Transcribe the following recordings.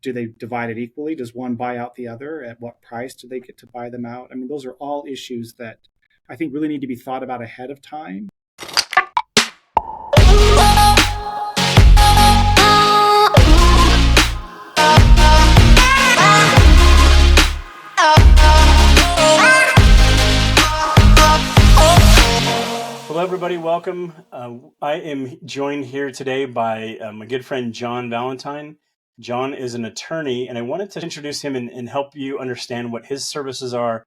Do they divide it equally? Does one buy out the other? At what price do they get to buy them out? I mean, those are all issues that I think really need to be thought about ahead of time. Hello, everybody. Welcome. I am joined here today by my good friend, John Valentine. John is an attorney, and I wanted to introduce him and help you understand what his services are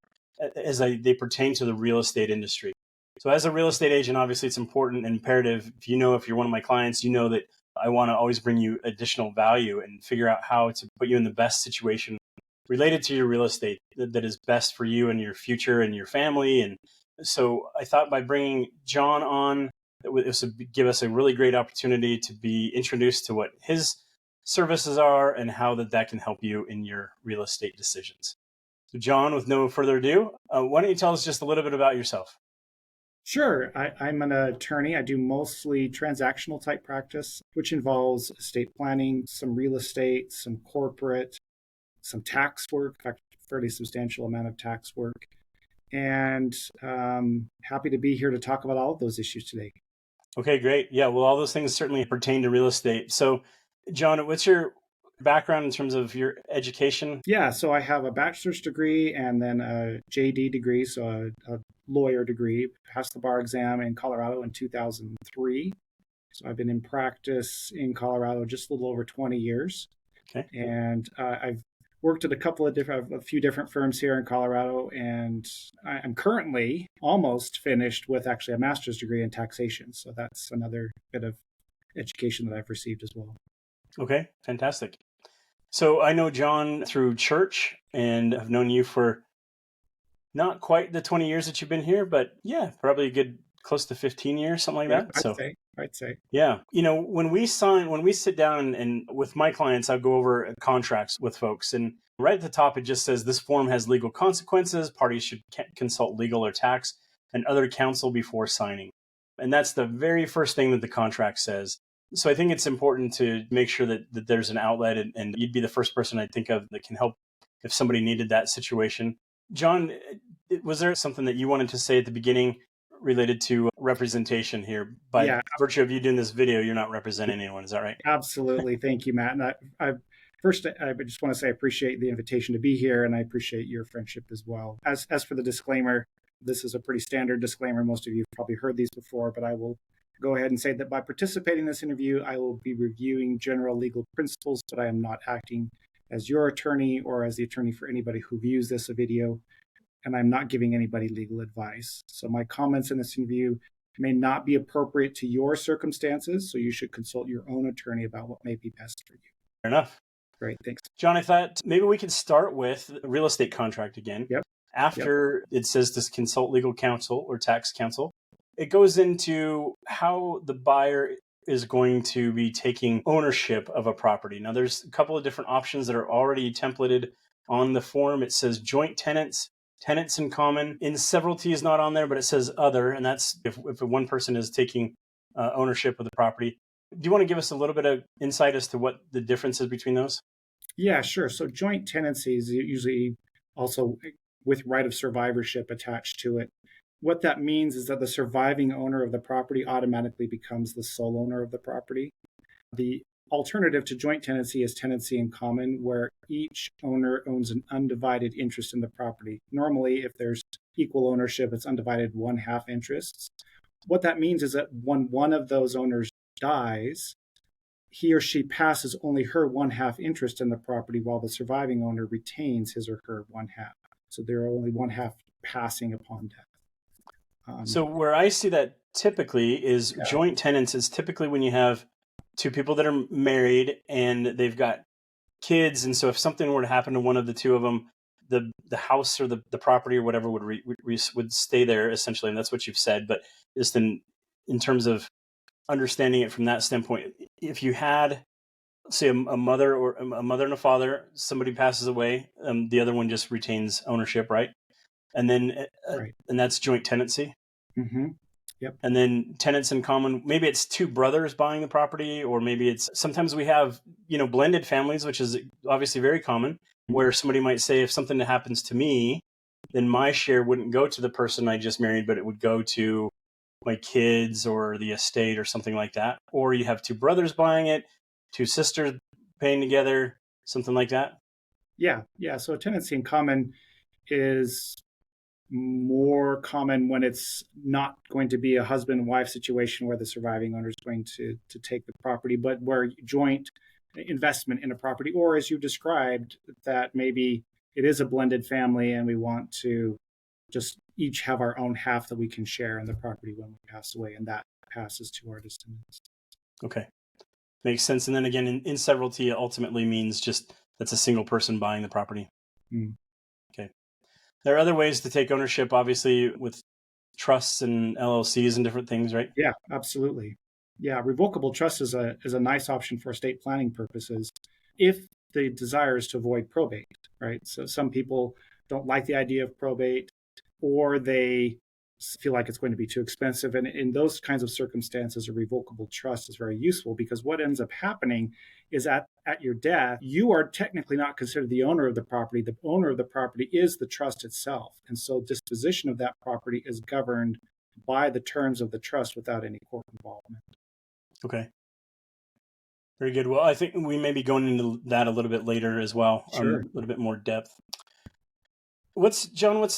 as they pertain to the real estate industry. So as a real estate agent, obviously it's important and imperative. If you're one of my clients, you know that I want to always bring you additional value and figure out how to put you in the best situation related to your real estate that is best for you and your future and your family. And so I thought by bringing John on, this would give us a really great opportunity to be introduced to what his services are and how that can help you in your real estate decisions. So John, with no further ado, why don't you tell us just a little bit about yourself? Sure. I'm an attorney. I do mostly transactional type practice, which involves estate planning, some real estate, some corporate, some tax work, in fact, a fairly substantial amount of tax work. And happy to be here to talk about all of those issues today. Okay, great. Yeah, well, all those things certainly pertain to real estate. So, John, what's your background in terms of your education? Yeah, so I have a bachelor's degree and then a JD degree, so a lawyer degree. Passed the bar exam in Colorado in 2003. So I've been in practice in Colorado just a little over 20 years. Okay. And I've worked at a few different firms here in Colorado, and I'm currently almost finished with actually a master's degree in taxation. So that's another bit of education that I've received as well. Okay, fantastic. So I know John through church, and I've known you for not quite the 20 years that you've been here, but yeah, probably a good close to 15 years, something like that. I'd say. Yeah. When we sit down and with my clients, I go over contracts with folks, and right at the top, it just says this form has legal consequences. Parties should consult legal or tax and other counsel before signing. And that's the very first thing that the contract says. So I think it's important to make sure that there's an outlet, and you'd be the first person I think of that can help if somebody needed that situation. John, was there something that you wanted to say at the beginning related to representation here? By virtue of you doing this video, you're not representing anyone. Is that right? Absolutely. Thank you, Matt. And I just want to say I appreciate the invitation to be here, and I appreciate your friendship as well. As for the disclaimer, this is a pretty standard disclaimer. Most of you have probably heard these before, but I will go ahead and say that by participating in this interview, I will be reviewing general legal principles, but I am not acting as your attorney or as the attorney for anybody who views this video, and I'm not giving anybody legal advice. So my comments in this interview may not be appropriate to your circumstances, so you should consult your own attorney about what may be best for you. Fair enough. Great, thanks. John, I thought maybe we could start with a real estate contract again. Yep. After it says to consult legal counsel or tax counsel, it goes into how the buyer is going to be taking ownership of a property. Now, there's a couple of different options that are already templated on the form. It says joint tenants, tenants in common. In severalty is not on there, but it says other, and that's if one person is taking ownership of the property. Do you want to give us a little bit of insight as to what the difference is between those? Yeah, sure. So joint tenancy is usually also with right of survivorship attached to it. What that means is that the surviving owner of the property automatically becomes the sole owner of the property. The alternative to joint tenancy is tenancy in common, where each owner owns an undivided interest in the property. Normally, if there's equal ownership, it's undivided 1/2 interests. What that means is that when one of those owners dies, he or she passes only her 1/2 interest in the property, while the surviving owner retains his or her 1/2. So there are only 1/2 passing upon death. So where I see that typically is joint tenants is typically when you have two people that are married and they've got kids. And so if something were to happen to one of the two of them, the house or the property or whatever would stay there essentially. And that's what you've said. But just in terms of understanding it from that standpoint, if you had, say, a mother and a father, somebody passes away, the other one just retains ownership, right? And then, Right. And that's joint tenancy. Mm-hmm. Yep. And then tenants in common, maybe it's two brothers buying the property, or maybe it's sometimes we have, blended families, which is obviously very common, where somebody might say, if something happens to me, then my share wouldn't go to the person I just married, but it would go to my kids or the estate or something like that. Or you have two brothers buying it, two sisters paying together, something like that. Yeah. Yeah. So a tenancy in common is more common when it's not going to be a husband and wife situation where the surviving owner is going to take the property, but where joint investment in a property, or as you described, that maybe it is a blended family and we want to just each have our own half that we can share in the property when we pass away, and that passes to our descendants. Okay. Makes sense. And then again, in severalty, it ultimately means just that's a single person buying the property. Mm. Okay. There are other ways to take ownership, obviously, with trusts and LLCs and different things, right? Yeah, absolutely. Yeah, revocable trust is a nice option for estate planning purposes if the desire is to avoid probate, right? So some people don't like the idea of probate, or they feel like it's going to be too expensive. And in those kinds of circumstances, a revocable trust is very useful, because what ends up happening is at your death, you are technically not considered the owner of the property. The owner of the property is the trust itself. And so disposition of that property is governed by the terms of the trust without any court involvement. Okay. Very good. Well, I think we may be going into that a little bit later as well, Sure. a little bit more depth. John,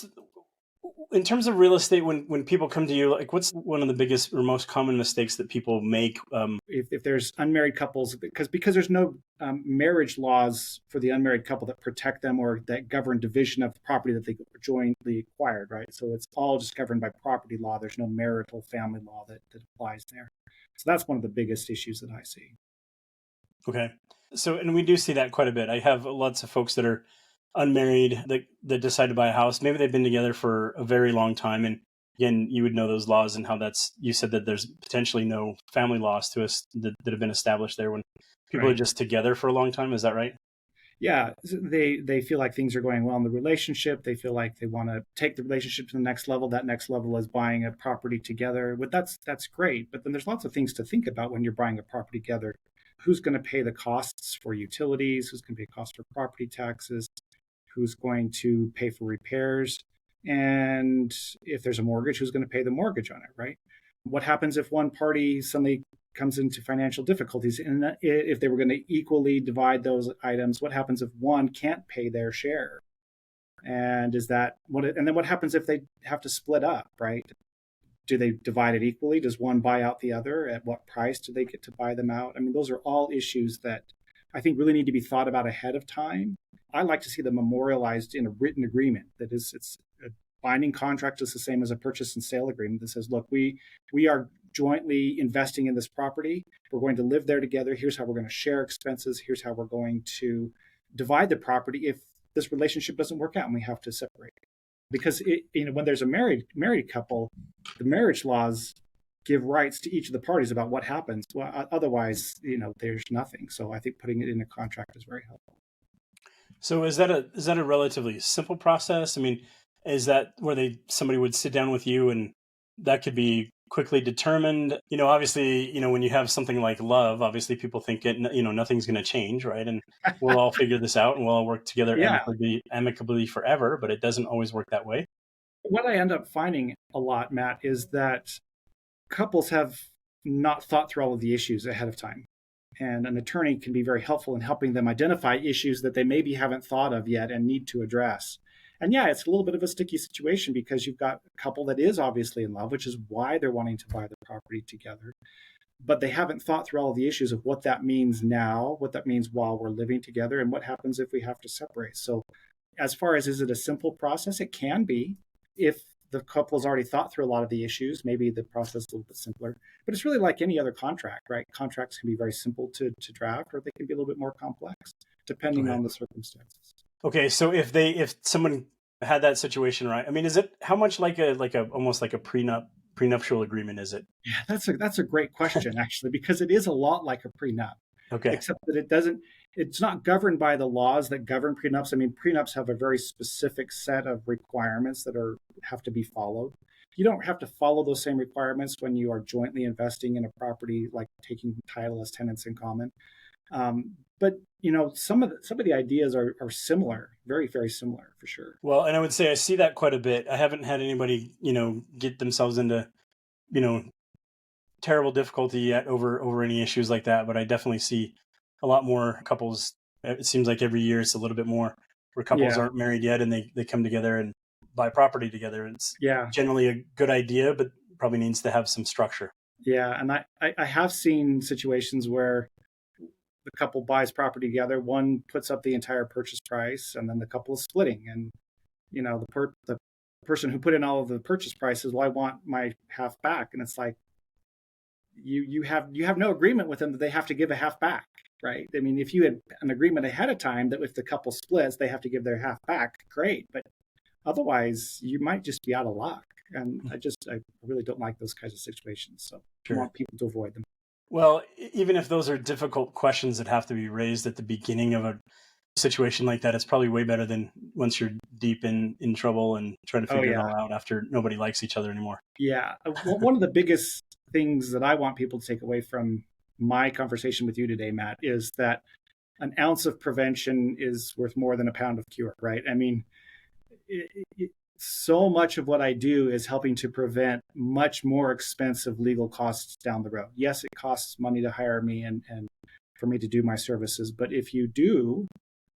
in terms of real estate, when people come to you, like what's one of the biggest or most common mistakes that people make? If there's unmarried couples, because there's no marriage laws for the unmarried couple that protect them or that govern division of the property that they jointly acquired, right? So it's all just governed by property law. There's no marital family law that applies there. So that's one of the biggest issues that I see. Okay. So, and we do see that quite a bit. I have lots of folks that are unmarried that decide to buy a house. Maybe they've been together for a very long time. And again, you would know those laws and how you said that there's potentially no family laws to us that have been established there when people are just together for a long time. Is that right? Yeah, they feel like things are going well in the relationship. They feel like they want to take the relationship to the next level. That next level is buying a property together. But that's great. But then there's lots of things to think about when you're buying a property together. Who's going to pay the costs for utilities? Who's going to pay costs for property taxes? Who's going to pay for repairs? And if there's a mortgage, who's going to pay the mortgage on it, right? What happens if one party suddenly comes into financial difficulties? And if they were going to equally divide those items, what happens if one can't pay their share? And and then what happens if they have to split up, right? Do they divide it equally? Does one buy out the other? At what price do they get to buy them out? I mean, those are all issues that I think really need to be thought about ahead of time. I like to see them memorialized in a written agreement. It's a binding contract, just the same as a purchase and sale agreement that says, look, we are jointly investing in this property. We're going to live there together. Here's how we're going to share expenses. Here's how we're going to divide the property if this relationship doesn't work out and we have to separate. Because when there's a married couple, the marriage laws give rights to each of the parties about what happens. Well, otherwise, there's nothing. So I think putting it in a contract is very helpful. So is that a relatively simple process? I mean, is that where somebody would sit down with you and that could be quickly determined? Obviously, when you have something like love, obviously people think nothing's going to change, right? And we'll all figure this out and we'll all work together amicably forever, but it doesn't always work that way. What I end up finding a lot, Matt, is that couples have not thought through all of the issues ahead of time. And an attorney can be very helpful in helping them identify issues that they maybe haven't thought of yet and need to address. And yeah, it's a little bit of a sticky situation because you've got a couple that is obviously in love, which is why they're wanting to buy the property together. But they haven't thought through all of the issues of what that means now, what that means while we're living together, and what happens if we have to separate. So as far as is it a simple process? It can be. If the couple has already thought through a lot of the issues, maybe the process is a little bit simpler. But it's really like any other contract, right? Contracts can be very simple to draft, or they can be a little bit more complex, depending on the circumstances. Okay, so if someone had that situation, right? I mean, is it how much like a almost like a prenuptial agreement is it? Yeah, that's a great question actually, because it is a lot like a prenup. Okay. Except that it's not governed by the laws that govern prenups. I mean, prenups have a very specific set of requirements that have to be followed. You don't have to follow those same requirements when you are jointly investing in a property, like taking title as tenants in common. But some of the ideas are similar, very, very similar for sure. Well, and I would say I see that quite a bit. I haven't had anybody, get themselves into, you know, terrible difficulty yet over any issues like that, but I definitely see a lot more couples. It seems like every year it's a little bit more where couples Yeah, aren't married yet and they come together and buy property together. It's yeah, generally a good idea, but probably needs to have some structure. yeah. And I have seen situations where the couple buys property together, one puts up the entire purchase price, and then the couple is splitting. And the person who put in all of the purchase price says, "Well, I want my half back," and it's like you have no agreement with them that they have to give a half back, right? I mean, if you had an agreement ahead of time that if the couple splits, they have to give their half back, great. But otherwise, you might just be out of luck. And I really don't like those kinds of situations. So I Sure. want people to avoid them. Well, even if those are difficult questions that have to be raised at the beginning of a situation like that, it's probably way better than once you're deep in trouble and trying to Oh figure it yeah, all out after nobody likes each other anymore. yeah. One of the biggest things that I want people to take away from my conversation with you today, Matt, is that an ounce of prevention is worth more than a pound of cure, right? I mean, so much of what I do is helping to prevent much more expensive legal costs down the road. Yes, it costs money to hire me and for me to do my services, but if you do,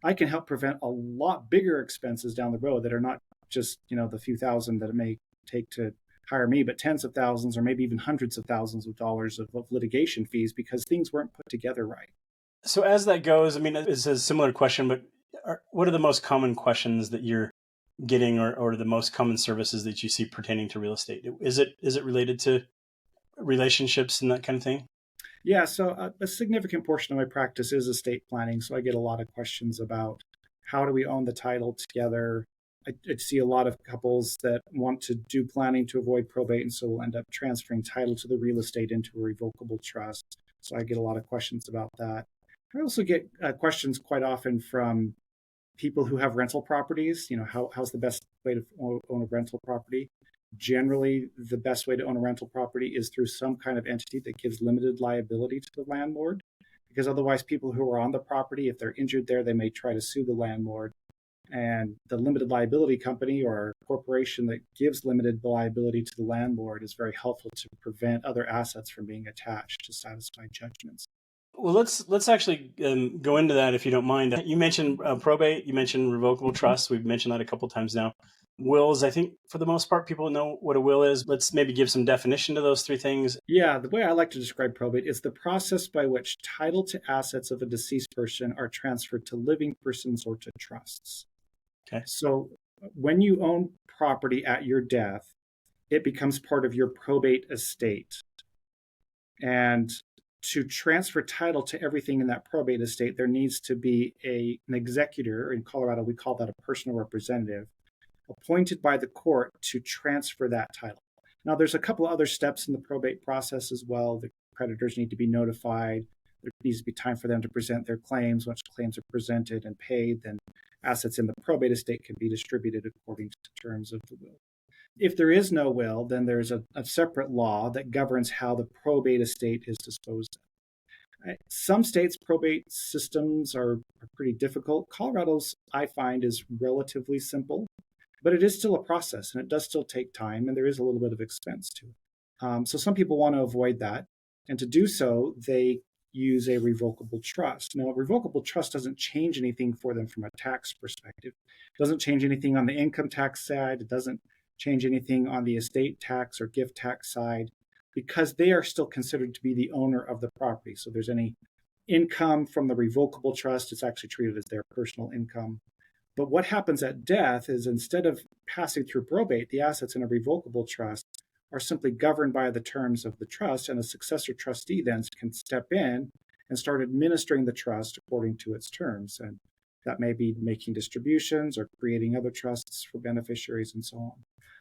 I can help prevent a lot bigger expenses down the road that are not just, the few thousand that it may take to hire me, but tens of thousands or maybe even hundreds of thousands of dollars of litigation fees because things weren't put together right. So as that goes, I mean, it's a similar question, but what are the most common questions that you're getting or the most common services that you see pertaining to real estate? Is it related to relationships and that kind of thing? Yeah, so a significant portion of my practice is estate planning. So I get a lot of questions about how do we own the title together. I see a lot of couples that want to do planning to avoid probate, and so will end up transferring title to the real estate into a revocable trust. So I get a lot of questions about that. I also get questions quite often from people who have rental properties. How's the best way to own a rental property? Generally, the best way to own a rental property is through some kind of entity that gives limited liability to the landlord, because otherwise people who are on the property, if they're injured there, they may try to sue the landlord. And the limited liability company or corporation that gives limited liability to the landlord is very helpful to prevent other assets from being attached to satisfy judgments. Well, let's actually go into that if you don't mind. You mentioned probate. You mentioned revocable trust. We've mentioned that a couple times now. Wills, I think for the most part, people know what a will is. Let's maybe give some definition to those three things. Yeah, the way I like to describe probate is the process by which title to assets of a deceased person are transferred to living persons or to trusts. Okay. So when you own property at your death, it becomes part of your probate estate. And to transfer title to everything in that probate estate, there needs to be an executor. In Colorado, we call that a personal representative, appointed by the court to transfer that title. Now, there's a couple of other steps in the probate process as well. The creditors need to be notified. There needs to be time for them to present their claims. Once claims are presented and paid, then assets in the probate estate can be distributed according to the terms of the will. If there is no will, then there's a separate law that governs how the probate estate is disposed of. Some states' probate systems are pretty difficult. Colorado's, I find, is relatively simple, but it is still a process and it does still take time and there is a little bit of expense to it. So some people want to avoid that. And to do so, they use a revocable trust. Now, a revocable trust doesn't change anything for them from a tax perspective. It doesn't change anything on the income tax side. It doesn't change anything on the estate tax or gift tax side because they are still considered to be the owner of the property. So there's any income from the revocable trust, it's actually treated as their personal income. But what happens at death is instead of passing through probate, the assets in a revocable trust are simply governed by the terms of the trust, and a successor trustee then can step in and start administering the trust according to its terms. And that may be making distributions or creating other trusts for beneficiaries and so on.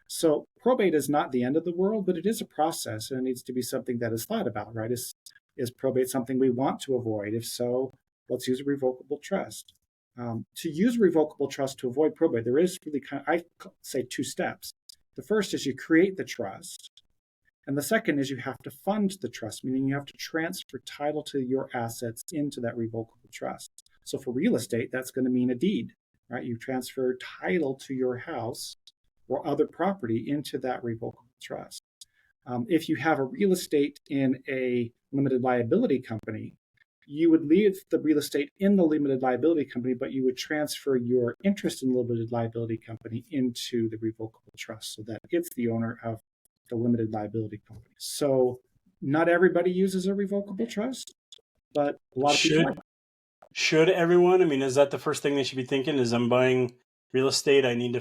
So probate is not the end of the world, but it is a process and it needs to be something that is thought about, right? Is probate something we want to avoid? If so, let's use a revocable trust. To use a revocable trust to avoid probate, there is really I say two steps. The first is you create the trust. And the second is you have to fund the trust, meaning you have to transfer title to your assets into that revocable trust. So for real estate, that's going to mean a deed, right? You transfer title to your house or other property into that revocable trust. If you have a real estate in a limited liability company, you would leave the real estate in the limited liability company, but you would transfer your interest in the limited liability company into the revocable trust so that it's the owner of the limited liability company. So not everybody uses a revocable trust, but a lot of people like it. Should everyone? I mean, is that the first thing they should be thinking? Is I'm buying real estate, I need to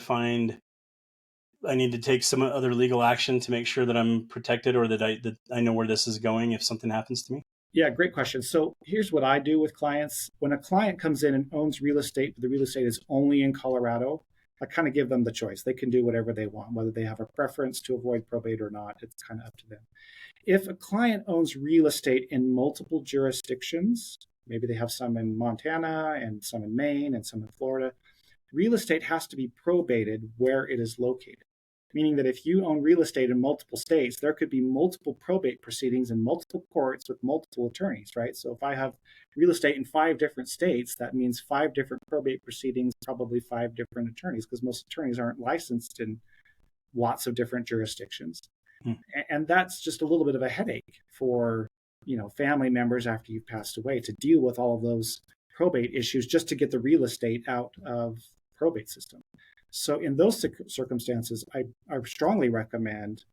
take some other legal action to make sure that I'm protected or that I know where this is going if something happens to me? Yeah, great question. So here's what I do with clients. When a client comes in and owns real estate, but the real estate is only in Colorado, I kind of give them the choice. They can do whatever they want, whether they have a preference to avoid probate or not. It's kind of up to them. If a client owns real estate in multiple jurisdictions, maybe they have some in Montana and some in Maine and some in Florida, real estate has to be probated where it is located. Meaning that if you own real estate in multiple states, there could be multiple probate proceedings in multiple courts with multiple attorneys, right? So if I have real estate in 5 different states, that means 5 different probate proceedings, probably 5 different attorneys, because most attorneys aren't licensed in lots of different jurisdictions. And that's just a little bit of a headache for, family members after you've passed away to deal with all of those probate issues just to get the real estate out of the probate system. So in those circumstances, I strongly recommend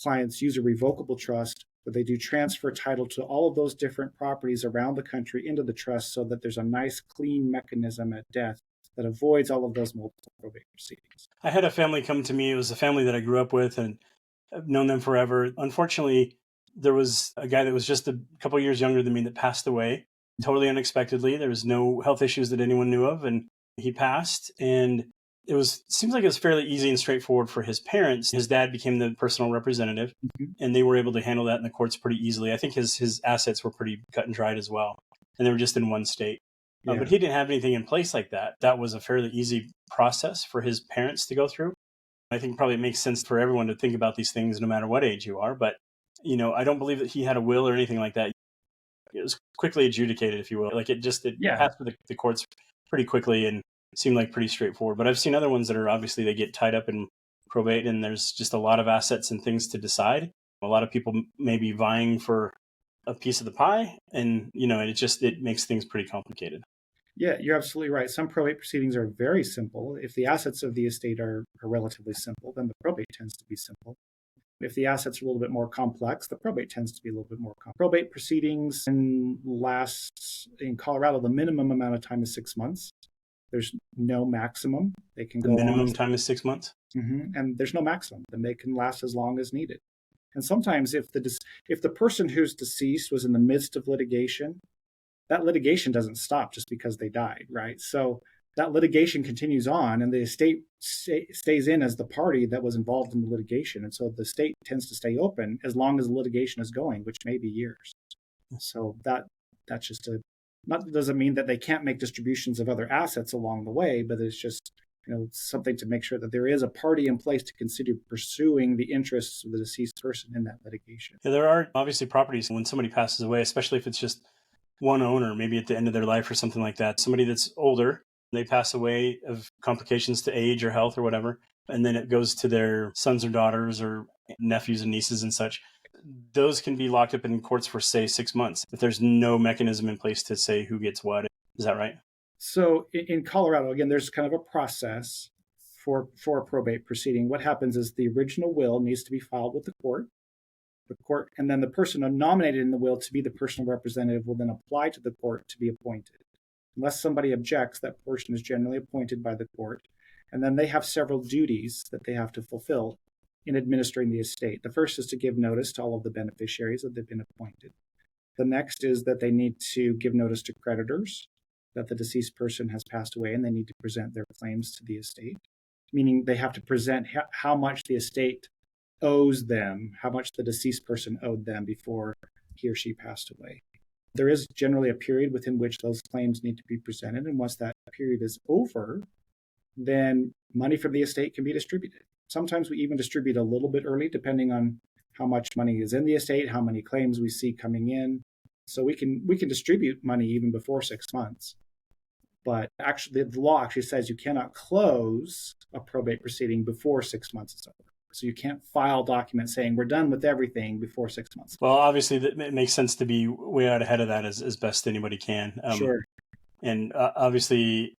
clients use a revocable trust where they do transfer title to all of those different properties around the country into the trust so that there's a nice, clean mechanism at death that avoids all of those multiple probate proceedings. I had a family come to me. It was a family that I grew up with and I've known them forever. Unfortunately, there was a guy that was just a couple years younger than me that passed away totally unexpectedly. There was no health issues that anyone knew of, and he passed. And seems like it was fairly easy and straightforward for his parents. His dad became the personal representative, and they were able to handle that in the courts pretty easily. I think his assets were pretty cut and dried as well, and they were just in one state. Yeah. But he didn't have anything in place like that. That was a fairly easy process for his parents to go through. I think probably it makes sense for everyone to think about these things no matter what age you are. But, I don't believe that he had a will or anything like that. It was quickly adjudicated, if you will. Like it passed through the courts pretty quickly and seemed like pretty straightforward. But I've seen other ones that are obviously they get tied up in probate and there's just a lot of assets and things to decide. A lot of people may be vying for a piece of the pie and, it makes things pretty complicated. Yeah, you're absolutely right. Some probate proceedings are very simple. If the assets of the estate are relatively simple, then the probate tends to be simple. If the assets are a little bit more complex, the probate tends to be a little bit more complex. Probate proceedings can last, in Colorado, the minimum amount of time is 6 months. There's no maximum. They can go on. The minimum time is 6 months? And there's no maximum. Then they can last as long as needed. And sometimes if the person who's deceased was in the midst of litigation, that litigation doesn't stop just because they died, right? So that litigation continues on and the estate stays in as the party that was involved in the litigation. And so the estate tends to stay open as long as the litigation is going, which may be years. So that's just doesn't mean that they can't make distributions of other assets along the way, but it's just something to make sure that there is a party in place to consider pursuing the interests of the deceased person in that litigation. Yeah, there are obviously properties when somebody passes away, especially if it's just one owner, maybe at the end of their life or something like that. Somebody that's older, they pass away of complications to age or health or whatever, and then it goes to their sons or daughters or nephews and nieces and such. Those can be locked up in courts for, say, 6 months if there's no mechanism in place to say who gets what. Is that right? So in Colorado, again, there's kind of a process for a probate proceeding. What happens is the original will needs to be filed with the court, and then the person nominated in the will to be the personal representative will then apply to the court to be appointed. Unless somebody objects, that person is generally appointed by the court. And then they have several duties that they have to fulfill in administering the estate. The first is to give notice to all of the beneficiaries that they've been appointed. The next is that they need to give notice to creditors that the deceased person has passed away, and they need to present their claims to the estate, meaning they have to present how much the estate owes them, how much the deceased person owed them before he or she passed away. There is generally a period within which those claims need to be presented, and once that period is over, then money from the estate can be distributed. Sometimes we even distribute a little bit early, depending on how much money is in the estate, how many claims we see coming in. So we can distribute money even before 6 months. But actually, the law actually says you cannot close a probate proceeding before 6 months is over. So you can't file documents saying we're done with everything before 6 months. Well, obviously, it makes sense to be way out ahead of that as best anybody can. Sure. And obviously,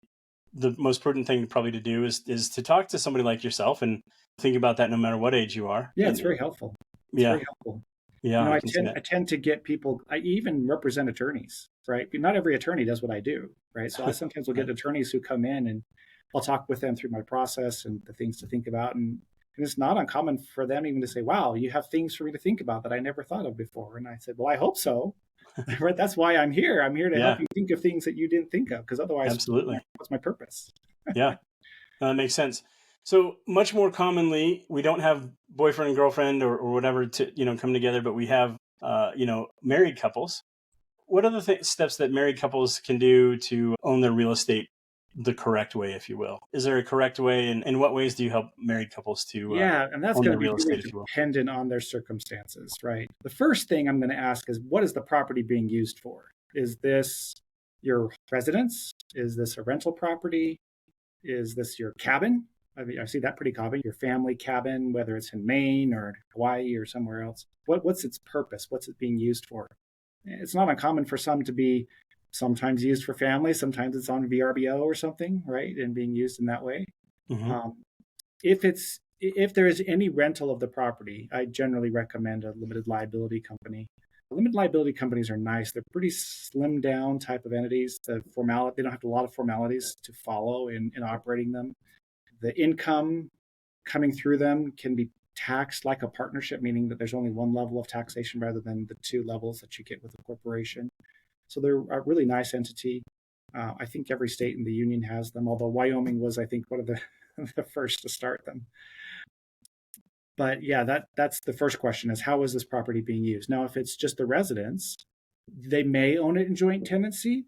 the most prudent thing probably to do is to talk to somebody like yourself and think about that no matter what age you are. Yeah, it's very helpful. Yeah. Very helpful. Yeah, I tend to get people, I even represent attorneys, right? Not every attorney does what I do, right? So I sometimes will get attorneys who come in and I'll talk with them through my process and the things to think about. And it's not uncommon for them even to say, wow, you have things for me to think about that I never thought of before. And I said, well, I hope so. Right? That's why I'm here. I'm here to help you think of things that you didn't think of, because otherwise, absolutely, what's my purpose? Yeah, that makes sense. So much more commonly, we don't have boyfriend and girlfriend or whatever to come together, but we have married couples. What are the steps that married couples can do to own their real estate the correct way, if you will? Is there a correct way, and in what ways do you help married couples to and that's own going their to be real really estate, if you will? dependent on their circumstances, right? The first thing I'm going to ask is, what is the property being used for? Is this your residence? Is this a rental property? Is this your cabin? I mean, I see that pretty common. Your family cabin, whether it's in Maine or Hawaii or somewhere else. What's its purpose? What's it being used for? It's not uncommon for some to be sometimes used for family. Sometimes it's on VRBO or something, right? And being used in that way. Mm-hmm. If there is any rental of the property, I generally recommend a limited liability company. Limited liability companies are nice. They're pretty slimmed down type of entities. They don't have a lot of formalities to follow in operating them. The income coming through them can be taxed like a partnership, meaning that there's only one level of taxation rather than the two levels that you get with a corporation. So they're a really nice entity. I think every state in the union has them, although Wyoming was, I think, one of the first to start them. But yeah, that's the first question, is how is this property being used? Now, if it's just a residence, they may own it in joint tenancy.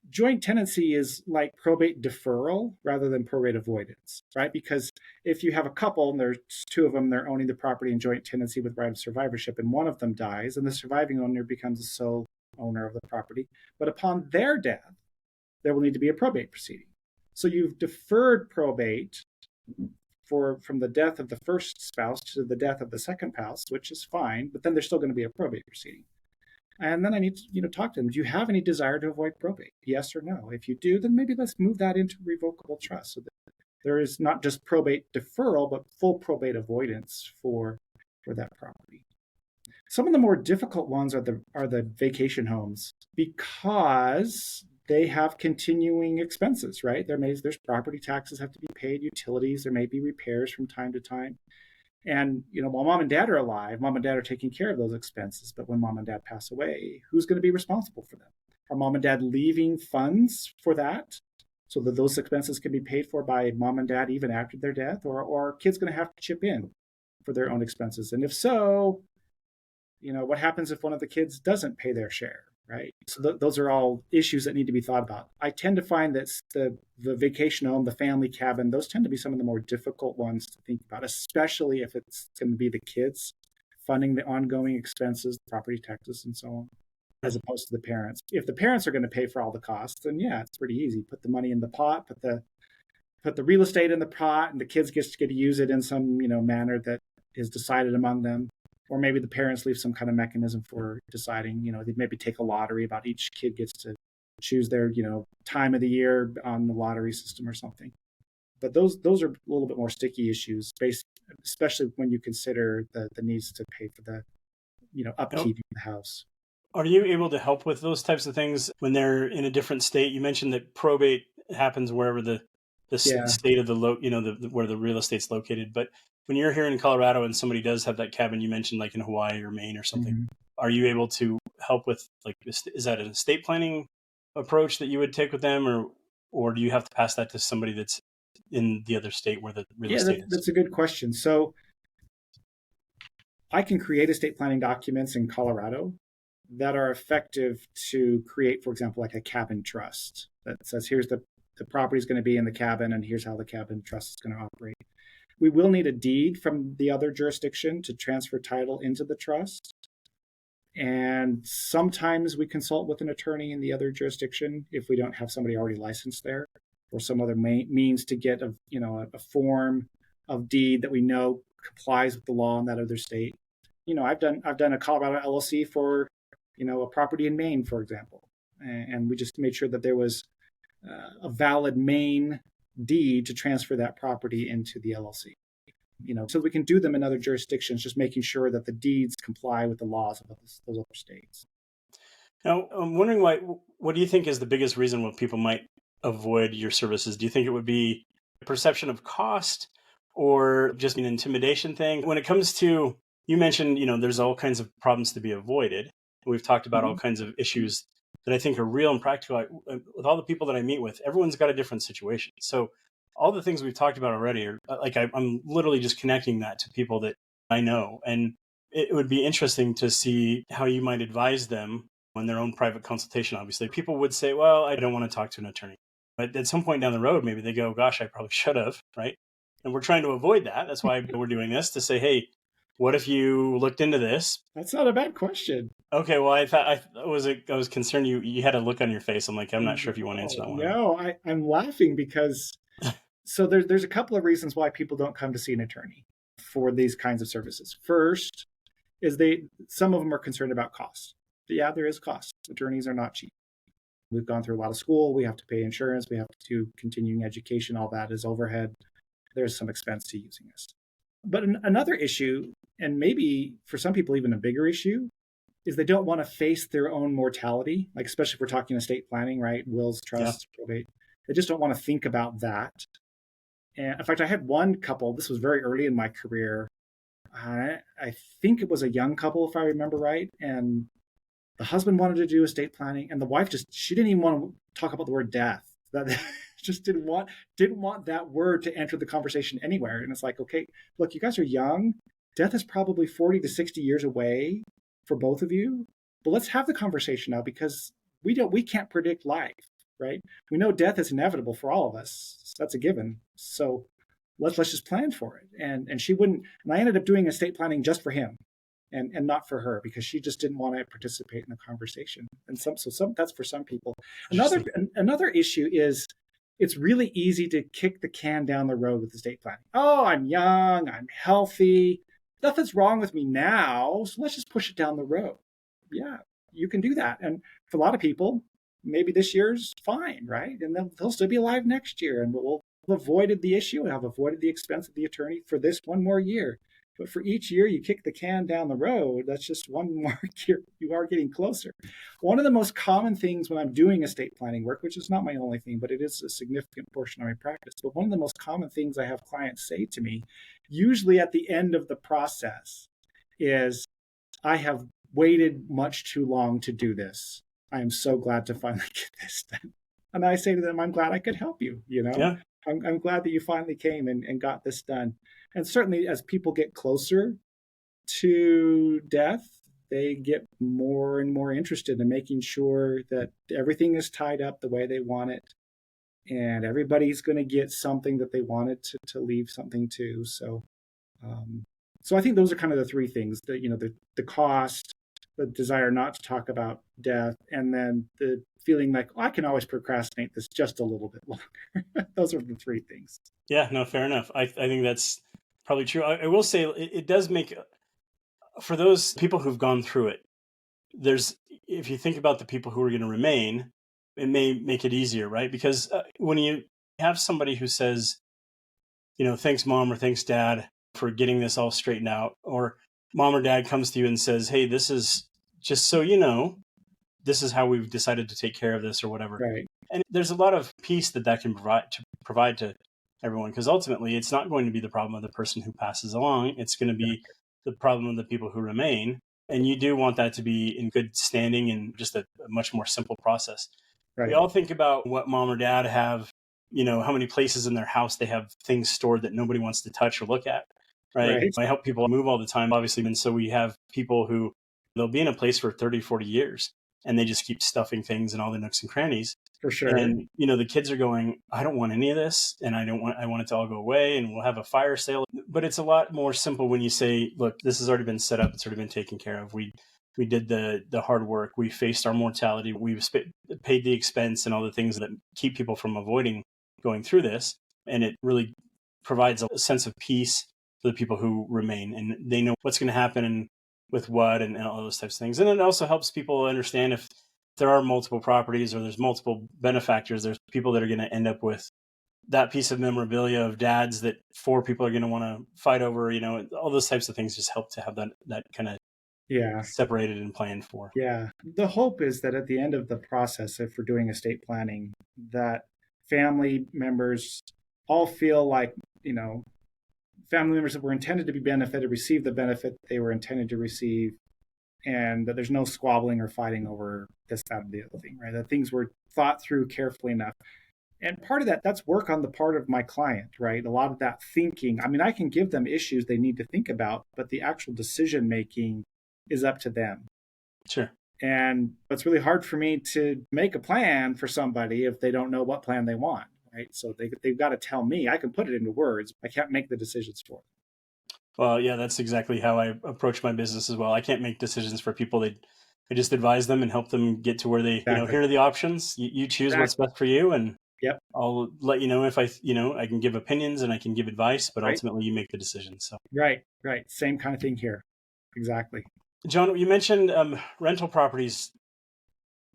Joint tenancy is like probate deferral rather than probate avoidance, right? Because if you have a couple and there's two of them, they're owning the property in joint tenancy with right of survivorship, and one of them dies, and the surviving owner becomes the sole owner of the property. But upon their death, there will need to be a probate proceeding. So you've deferred probate from the death of the first spouse to the death of the second spouse, which is fine, but then there's still going to be a probate proceeding. And then I need to talk to them. Do you have any desire to avoid probate? Yes or no? If you do, then maybe let's move that into revocable trust so that there is not just probate deferral, but full probate avoidance for that property. Some of the more difficult ones are the vacation homes, because they have continuing expenses, right? There's property taxes have to be paid, utilities, there may be repairs from time to time. And, while mom and dad are alive, mom and dad are taking care of those expenses. But when mom and dad pass away, who's going to be responsible for them? Are mom and dad leaving funds for that so that those expenses can be paid for by mom and dad even after their death? Or are kids going to have to chip in for their own expenses? And if so, what happens if one of the kids doesn't pay their share, right? So those are all issues that need to be thought about. I tend to find that the vacation home, the family cabin, those tend to be some of the more difficult ones to think about, especially if it's going to be the kids funding the ongoing expenses, property taxes, and so on, as opposed to the parents. If the parents are going to pay for all the costs, then yeah, it's pretty easy. Put the money in the pot, put the real estate in the pot, and the kids get to use it in some manner that is decided among them. Or maybe the parents leave some kind of mechanism for deciding, they maybe take a lottery about each kid gets to choose their, time of the year on the lottery system or something. But those are a little bit more sticky issues, especially when you consider the needs to pay for the, upkeep of the house. Are you able to help with those types of things when they're in a different state? You mentioned that probate happens wherever the state of the where the real estate's located. But when you're here in Colorado and somebody does have that cabin, you mentioned like in Hawaii or Maine or something, Mm-hmm. Are you able to help with, like, is that an estate planning approach that you would take with them, or do you have to pass that to somebody that's in the other state where the real estate is? That's a good question. So I can create estate planning documents in Colorado that are effective to create, for example, like a cabin trust that says, here's the property is going to be in the cabin, and here's how the cabin trust is going to operate. We will need a deed from the other jurisdiction to transfer title into the trust. And sometimes we consult with an attorney in the other jurisdiction if we don't have somebody already licensed there, or some other means to get a form of deed that we know complies with the law in that other state. I've done a Colorado LLC for a property in Maine, for example, and we just made sure that there was a valid Maine deed to transfer that property into the LLC. So we can do them in other jurisdictions, just making sure that the deeds comply with the laws of those other states. Now, I'm wondering what do you think is the biggest reason why people might avoid your services? Do you think it would be a perception of cost or just an intimidation thing? When it comes to, you mentioned, there's all kinds of problems to be avoided. We've talked about all kinds of issues that I think are real and practical. With all the people that I meet with, everyone's got a different situation. So all the things we've talked about already are like, I'm literally just connecting that to people that I know. And it would be interesting to see how you might advise them on their own private consultation. Obviously, people would say, well, I don't want to talk to an attorney. But at some point down the road, maybe they go, gosh, I probably should have, right? And we're trying to avoid that. That's why we're doing this, to say, hey, what if you looked into this? That's not a bad question. Okay, well, I was concerned you had a look on your face. I'm like, I'm not sure if you want to answer that one. No, I'm laughing because so there's a couple of reasons why people don't come to see an attorney for these kinds of services. First is some of them are concerned about cost. Yeah, there is cost. Attorneys are not cheap. We've gone through a lot of school. We have to pay insurance. We have to do continuing education. All that is overhead. There's some expense to using us. But another issue, and maybe for some people even a bigger issue, is they don't want to face their own mortality, like especially if we're talking estate planning, right? Wills, trusts, probate. They just don't want to think about that. And in fact, I had one couple, this was very early in my career. I think it was a young couple, if I remember right. And the husband wanted to do estate planning, and the wife she didn't even want to talk about the word death. That just didn't want that word to enter the conversation anywhere. And it's like, okay, look, you guys are young. Death is probably 40 to 60 years away for both of you. But let's have the conversation now, because we can't predict life, right? We know death is inevitable for all of us. So that's a given. So let's just plan for it. And she wouldn't, and I ended up doing estate planning just for him. And not for her, because she just didn't want to participate in the conversation. And so that's for some people. Another issue is it's really easy to kick the can down the road with estate planning. Oh, I'm young, I'm healthy, nothing's wrong with me now, so let's just push it down the road. Yeah, you can do that. And for a lot of people, maybe this year's fine, right? And they'll still be alive next year, and we'll have avoided the issue and have avoided the expense of the attorney for this one more year. But for each year you kick the can down the road, that's just one more year. You are getting closer. One of the most common things when I'm doing estate planning work, which is not my only thing, but it is a significant portion of my practice. But one of the most common things I have clients say to me, usually at the end of the process, is, I have waited much too long to do this. I am so glad to finally get this done. And I say to them, I'm glad I could help you. Yeah. I'm glad that you finally came and got this done. And certainly as people get closer to death, they get more and more interested in making sure that everything is tied up the way they want it. And everybody's going to get something that they wanted to leave something to. So I think those are kind of the three things, the cost, the desire not to talk about death, and then the feeling like, I can always procrastinate this just a little bit longer. Those are the three things. Yeah, no, fair enough. I think that's probably true. I will say it does make, for those people who've gone through it, if you think about the people who are going to remain, it may make it easier, right? Because when you have somebody who says, thanks mom or thanks dad for getting this all straightened out, or mom or dad comes to you and says, hey, this is just so you know, this is how we've decided to take care of this or whatever. Right. And there's a lot of peace that can provide to everyone, because ultimately it's not going to be the problem of the person who passes along. It's going to be the problem of the people who remain. And you do want that to be in good standing and just a much more simple process. Right. We all think about what mom or dad have, how many places in their house they have things stored that nobody wants to touch or look at. Right. I help people move all the time, obviously. And so we have people who they'll be in a place for 30, 40 years and they just keep stuffing things in all the nooks and crannies. For sure. And, the kids are going, I don't want any of this. And I want it to all go away. And we'll have a fire sale. But it's a lot more simple when you say, look, this has already been set up. It's already been taken care of. We did the hard work. We faced our mortality. We've paid the expense and all the things that keep people from avoiding going through this. And it really provides a sense of peace for the people who remain, and they know what's going to happen and with what and all those types of things. And it also helps people understand if there are multiple properties or there's multiple benefactors, there's people that are going to end up with that piece of memorabilia of dad's that 4 people are going to want to fight over, all those types of things just help to have that kind of Yeah. separated and planned for. Yeah. The hope is that at the end of the process, if we're doing estate planning, that family members all feel like, family members that were intended to be benefited receive the benefit they were intended to receive, and that there's no squabbling or fighting over this, that, or the other thing, right? That things were thought through carefully enough. And part of that's work on the part of my client, right? A lot of that thinking. I mean, I can give them issues they need to think about, but the actual decision making is up to them. Sure. And it's really hard for me to make a plan for somebody if they don't know what plan they want, right? So they've got to tell me. I can put it into words. I can't make the decisions for them. Well, yeah, that's exactly how I approach my business as well. I can't make decisions for people. I just advise them and help them get to where they, Exactly. Here are the options. You choose Exactly. what's best for you, and Yep. I'll let you know if I can give opinions and I can give advice, but Right. ultimately you make the decision. So Right. Same kind of thing here. Exactly. John, you mentioned rental properties.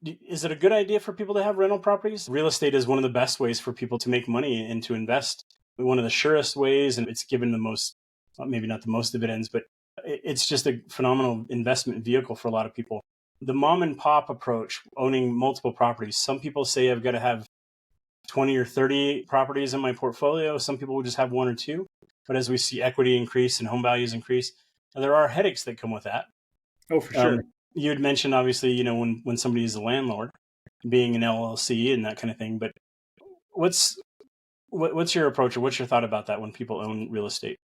Is it a good idea for people to have rental properties? Real estate is one of the best ways for people to make money and to invest. One of the surest ways, and it's given the most, maybe not the most dividends, but it's just a phenomenal investment vehicle for a lot of people. The mom and pop approach, owning multiple properties. Some people say I've got to have 20 or 30 properties in my portfolio. Some people will just have 1 or 2. But as we see equity increase and home values increase, there are headaches that come with that. Oh, for sure. You had mentioned, obviously, when somebody is a landlord, being an LLC and that kind of thing. But what's your approach, or what's your thought about that when people own real estate?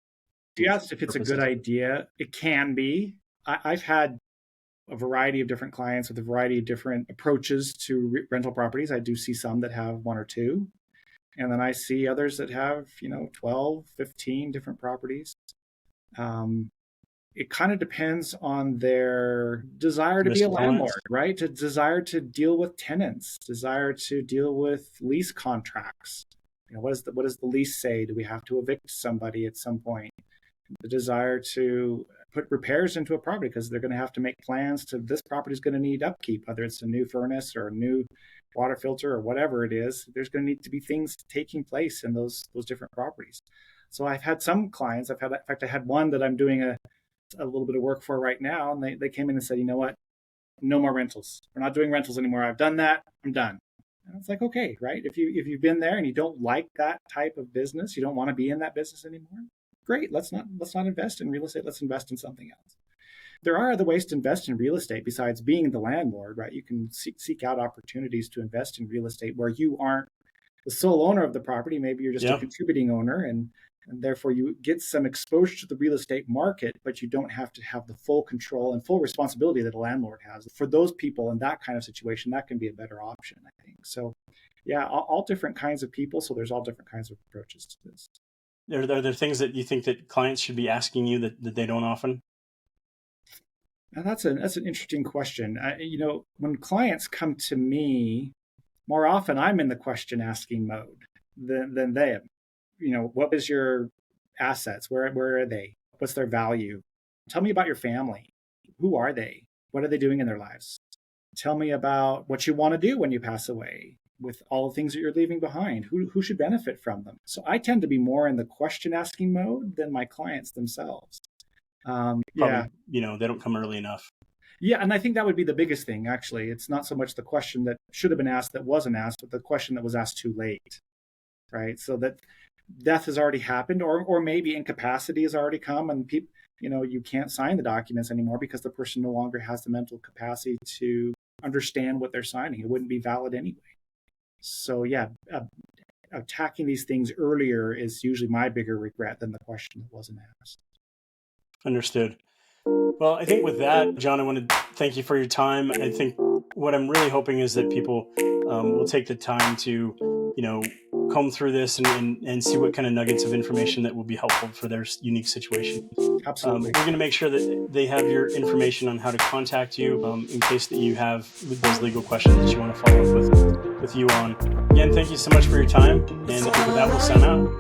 You asked if it's a good idea. It can be. I've had a variety of different clients with a variety of different approaches to rental properties. I do see some that have 1 or 2. And then I see others that have, 12, 15 different properties. It kind of depends on their desire to be a landlord, right? To desire to deal with tenants, desire to deal with lease contracts. What does the lease say? Do we have to evict somebody at some point? The desire to put repairs into a property because they're going to have to make plans to this property is going to need upkeep, whether it's a new furnace or a new water filter or whatever it is. There's going to need to be things taking place in those different properties. So I've had some clients. In fact, I had one that I'm doing a little bit of work for right now, and they came in and said, you know what? No more rentals. We're not doing rentals anymore. I've done that. I'm done. And it's like, okay, right? If you've been there and you don't like that type of business, you don't want to be in that business anymore. Great. Let's not invest in real estate. Let's invest in something else. There are other ways to invest in real estate besides being the landlord, right? You can seek out opportunities to invest in real estate where you aren't the sole owner of the property. Maybe you're just a contributing owner, and therefore you get some exposure to the real estate market, but you don't have to have the full control and full responsibility that a landlord has. For those people in that kind of situation, that can be a better option, I think. So yeah, all different kinds of people. So there's all different kinds of approaches to this. Are there things that you think that clients should be asking you that they don't often? Now that's an interesting question. When clients come to me, more often I'm in the question asking mode than them. What is your assets? Where are they? What's their value? Tell me about your family. Who are they? What are they doing in their lives? Tell me about what you want to do when you pass away with all the things that you're leaving behind. Who should benefit from them? So I tend to be more in the question asking mode than my clients themselves. Probably, they don't come early enough. Yeah, and I think that would be the biggest thing, actually. It's not so much the question that should have been asked that wasn't asked, but the question that was asked too late, right? So that death has already happened, or maybe incapacity has already come, and you can't sign the documents anymore because the person no longer has the mental capacity to understand what they're signing. It wouldn't be valid anyway. So yeah, attacking these things earlier is usually my bigger regret than the question that wasn't asked. Understood. Well, I think with that, John, I want to thank you for your time. I think what I'm really hoping is that people will take the time to, comb through this and see what kind of nuggets of information that will be helpful for their unique situation. Absolutely. We're going to make sure that they have your information on how to contact you in case that you have those legal questions that you want to follow up with you on. Again, thank you so much for your time. And with that, we'll sign out.